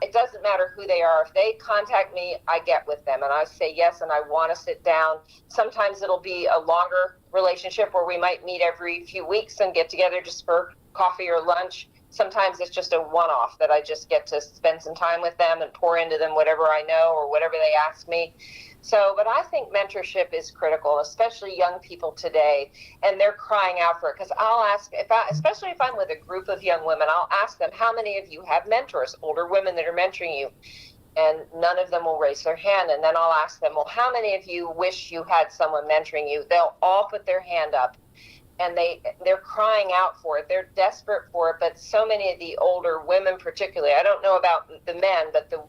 it doesn't matter who they are. If they contact me, I get with them and I say yes, and I want to sit down. Sometimes it'll be a longer relationship where we might meet every few weeks and get together just for coffee or lunch. Sometimes it's just a one-off that I just get to spend some time with them and pour into them whatever I know or whatever they ask me. But I think mentorship is critical, especially young people today, and they're crying out for it. Because I'll ask, especially if I'm with a group of young women, I'll ask them, how many of you have mentors, older women that are mentoring you? And none of them will raise their hand. And then I'll ask them, well, how many of you wish you had someone mentoring you? They'll all put their hand up, and they're crying out for it. They're desperate for it. But so many of the older women particularly, I don't know about the men, but the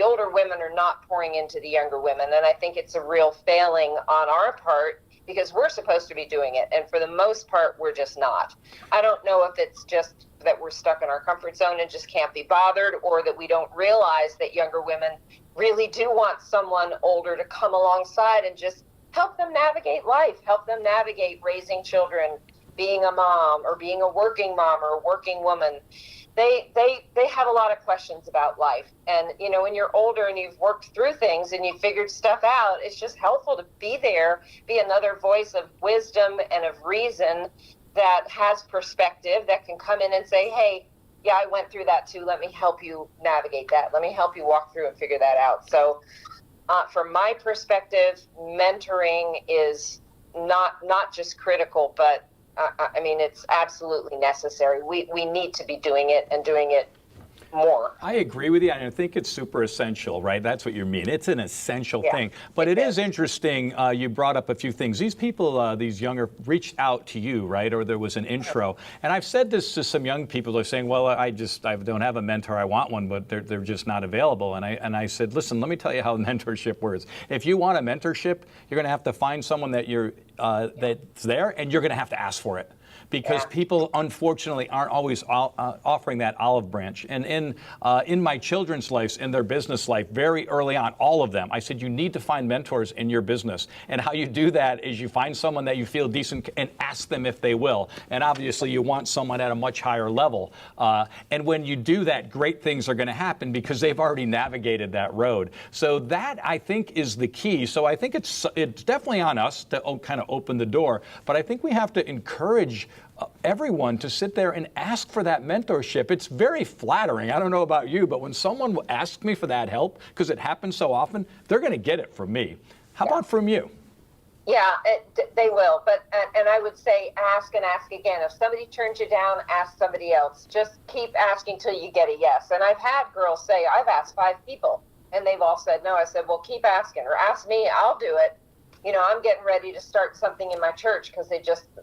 older women are not pouring into the younger women. And I think it's a real failing on our part, because we're supposed to be doing it. And for the most part, we're just not. I don't know if it's just that we're stuck in our comfort zone and just can't be bothered, or that we don't realize that younger women really do want someone older to come alongside and just help them navigate life, help them navigate raising children, being a mom or being a working mom or a working woman, they have a lot of questions about life. And, you know, when you're older and you've worked through things and you've figured stuff out, it's just helpful to be there, be another voice of wisdom and of reason that has perspective, that can come in and say, hey, yeah, I went through that too. Let me help you navigate that. Let me help you walk through and figure that out. So from my perspective, mentoring is not just critical, but I mean, it's absolutely necessary. We need to be doing it and doing it more. I agree with you, and I think it's super essential, right? That's what you mean. It's an essential Yeah, thing. But it it is is. Interesting, you brought up a few things. These people, these younger, reached out to you, right? Or there was an intro. And I've said this to some young people who are saying, well, I don't have a mentor. I want one, but they're just not available. And I said, listen, let me tell you how mentorship works. If you want a mentorship, you're going to have to find someone that that's there, and you're going to have to ask for it. Because people, unfortunately, aren't always offering that olive branch. And in my children's lives, in their business life, very early on, all of them, I said, you need to find mentors in your business. And how you do that is you find someone that you feel decent and ask them if they will. And obviously, you want someone at a much higher level. And when you do that, great things are going to happen because they've already navigated that road. So that, I think, is the key. So I think it's definitely on us to kind of open the door. But I think we have to encourage everyone to sit there and ask for that mentorship. It's very flattering. I don't know about you, but when someone will ask me for that help, because it happens so often, they're going to get it from me. How about from you? Yeah, they will. But and I would say ask and ask again. If somebody turns you down, ask somebody else. Just keep asking till you get a yes. And I've had girls say, I've asked 5 people, and they've all said no. I said, well, keep asking, or ask me, I'll do it. You know, I'm getting ready to start something in my church because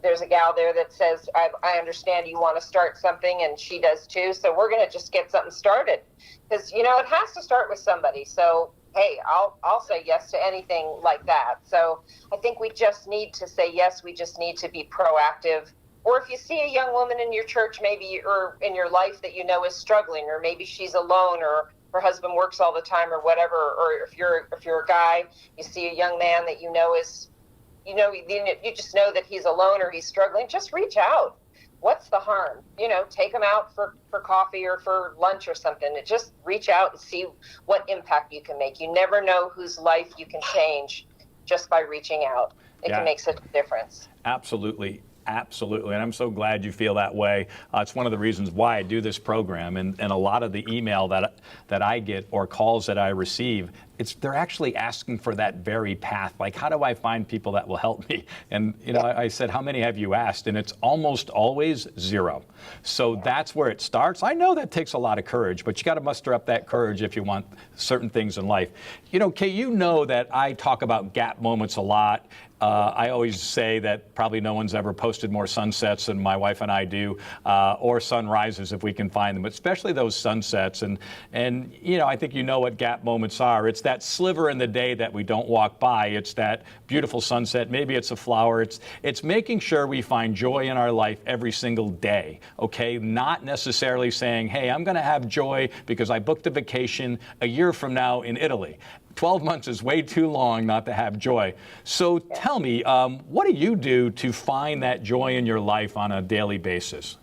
there's a gal there that says, I understand you want to start something, and she does too. So we're going to just get something started because, you know, it has to start with somebody. So, hey, I'll say yes to anything like that. So I think we just need to say yes. We just need to be proactive. Or if you see a young woman in your church, maybe, or in your life that you know is struggling, or maybe she's alone, or her husband works all the time or whatever, or if you're a guy, you see a young man that you just know that he's alone or he's struggling, just reach out. What's the harm? You know, take him out for coffee or for lunch or something. And just reach out and see what impact you can make. You never know whose life you can change just by reaching out. It can make such a difference. Absolutely. Absolutely, and I'm so glad you feel that way. It's one of the reasons why I do this program, and a lot of the email that I get or calls that I receive, they're actually asking for that very path. Like, how do I find people that will help me? And you know, I said, how many have you asked? And it's almost always 0. So that's where it starts. I know that takes a lot of courage, but you got to muster up that courage if you want certain things in life. You know, Kay, you know that I talk about gap moments a lot. I always say that probably no one's ever posted more sunsets than my wife and I do, or sunrises if we can find them, especially those sunsets. And you know, I think you know what gap moments are. It's that sliver in the day that we don't walk by. It's that beautiful sunset. Maybe it's a flower. It's making sure we find joy in our life every single day, okay? Not necessarily saying, hey, I'm going to have joy because I booked a vacation a year from now in Italy. 12 months is way too long not to have joy. So tell me, what do you do to find that joy in your life on a daily basis?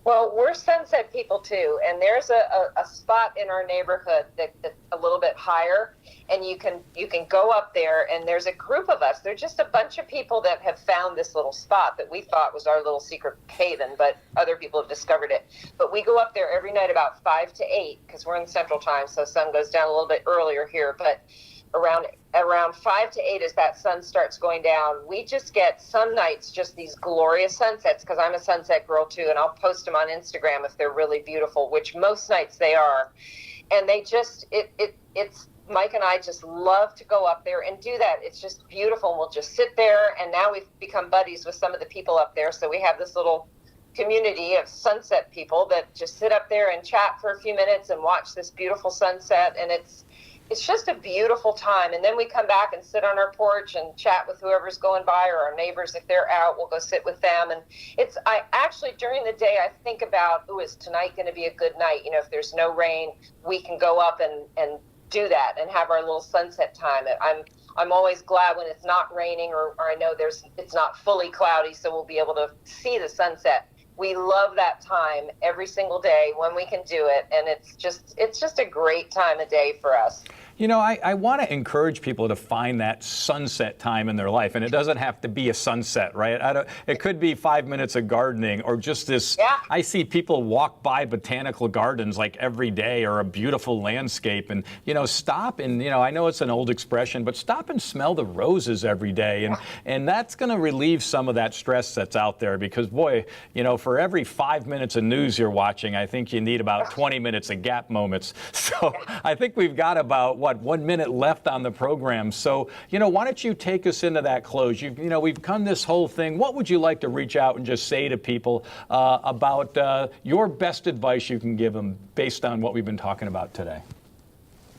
Well, we're sunset people too, and there's a spot in our neighborhood that's a little bit higher, and you can go up there, and there's a group of us. They're just a bunch of people that have found this little spot that we thought was our little secret haven, but other people have discovered it. But we go up there every night about 5 to 8 because we're in Central Time, so sun goes down a little bit earlier here, but around 5 to 8 as that sun starts going down, we just get some nights just these glorious sunsets, because I'm a sunset girl too, and I'll post them on Instagram if they're really beautiful, which most nights they are. And they just, it's Mike and I just love to go up there and do that. It's just beautiful. And we'll just sit there, and now we've become buddies with some of the people up there, so we have this little community of sunset people that just sit up there and chat for a few minutes and watch this beautiful sunset, and it's just a beautiful time. And then we come back and sit on our porch and chat with whoever's going by, or our neighbors. If they're out, we'll go sit with them. And I actually, during the day, I think about, is tonight going to be a good night? You know, if there's no rain, we can go up and do that and have our little sunset time. I'm always glad when it's not raining or I know it's not fully cloudy, so we'll be able to see the sunset. We love that time every single day when we can do it, and it's just a great time of day for us. You know, I want to encourage people to find that sunset time in their life, and it doesn't have to be a sunset, right? It could be 5 minutes of gardening or just this. Yeah. I see people walk by botanical gardens like every day, or a beautiful landscape, and stop and I know it's an old expression, but stop and smell the roses every day, and that's going to relieve some of that stress that's out there. Because boy, for every 5 minutes of news you're watching, I think you need about 20 minutes of gap moments. So I think we've got about 1 minute left on the program. So, why don't you take us into that close? We've come this whole thing. What would you like to reach out and just say to people about your best advice you can give them based on what we've been talking about today?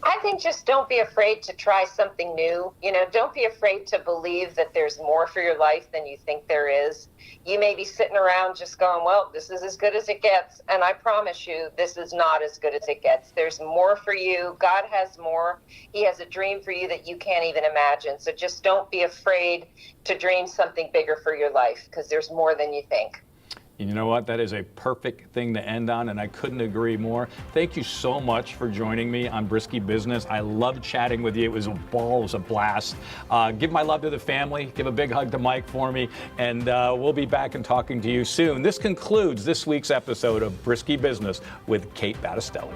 I think just don't be afraid to try something new. Don't be afraid to believe that there's more for your life than you think there is. You may be sitting around just going, well, this is as good as it gets. And I promise you, this is not as good as it gets. There's more for you. God has more. He has a dream for you that you can't even imagine. So just don't be afraid to dream something bigger for your life, because there's more than you think. You know what? That is a perfect thing to end on, and I couldn't agree more. Thank you so much for joining me on Briskie Business. I loved chatting with you. It was a ball. It was a blast. Give my love to the family. Give a big hug to Mike for me, and we'll be back and talking to you soon. This concludes this week's episode of Briskie Business with Kate Battistelli.